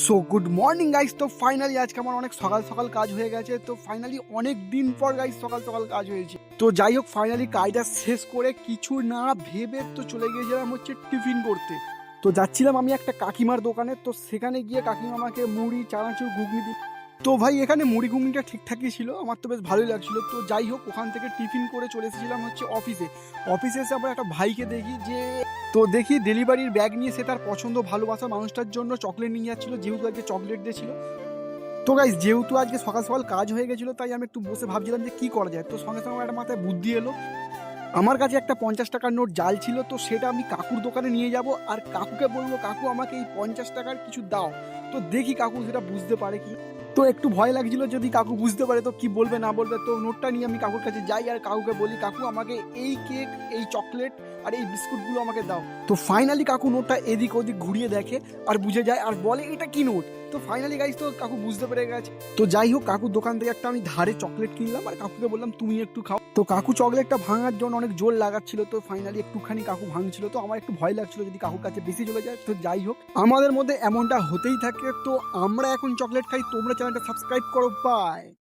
So good morning guys. তো finally আজকে আমার অনেক সকাল সকাল কাজ হয়ে গেছে। তো ফাইনালি অনেক দিন পর গাইস সকাল সকাল কাজ হয়েছে। তো যাই হোক ফাইনালি কাজটা শেষ করে কিছু না ভেবে তো চলে গিয়েছিলাম হচ্ছে টিফিন করতে। তো যাচ্ছিলাম আমি একটা কাকিমার দোকানে। তো সেখানে গিয়ে কাকিমা আমাকে মুড়ি চানাচুর ঘুগনি দিই। তো ভাই এখানে মুড়ি ঘুগনিটা ঠিকঠাকই ছিল, আমার তো বেশ ভালোই লাগছিল। তো যাই হোক ওখান থেকে টিফিন করে চলে এসেছিলাম হচ্ছে অফিসে। অফিসে এসে আমরা একটা ভাইকে দেখি যে দেখি ডেলিভারির ব্যাগ নিয়ে সে তার পছন্দ ভালোবাসা মানুষটার জন্য চকলেট নিয়ে যাচ্ছিল, যেহেতু আজকে চকলেট দিয়েছিল। তো গাইস যেহেতু আজকে সকাল সকাল কাজ হয়ে গেছিলো তাই আমি একটু বসে ভাবছিলাম যে কি করা যায়। তো সঙ্গে সঙ্গে আমার একটা মাথায় বুদ্ধি এলো, আমার কাছে একটা 50 টাকার নোট জাল ছিল। তো সেটা আমি কাকুর দোকানে নিয়ে যাব আর কাকুকে বলবো কাকু আমাকে এই 50 টাকার কিছু দাও। তো দেখি কাকু সেটা বুঝতে পারে কি। তো একটু ভয় লাগছিল যদি কাকু বুঝতে পারে তো কি বলবে না বলবে। তো নোটটা নিয়ে আমি কাকুর কাছে যাই আর কাকুকে বলি কাকু আমাকে এই কেক, এই চকলেট আর এই বিস্কুটগুলো আমাকে দাও। তো ফাইনালি কাকু নোটটা এদিক ওদিক ঘুরিয়ে দেখে আর বুঝে যায় আর বলে এটা কি নোট। তো ফাইনালি গাইস তো কাকু বুঝতে পেরে গেছে। তো যাই হোক কাকুর দোকান থেকে একটা আমি ধারে চকলেট কিনলাম আর কাকুকে বললাম তুমি একটু খাও। তো কাকু চকলেটটা ভাঙার জন্য অনেক জোর লাগাচ্ছিল। তো ফাইনালি একটুখানি কাকু ভাঙছিল। তো আমার একটু ভয় লাগছিল যদি কাকুর কাছে বেশি চলে যায়। তো যাই হোক আমাদের মধ্যে এমনটা হতেই থাকে। তো আমরা এখন চকলেট খাই, তোমরা চ্যানেলটা সাবস্ক্রাইব করো। বাই।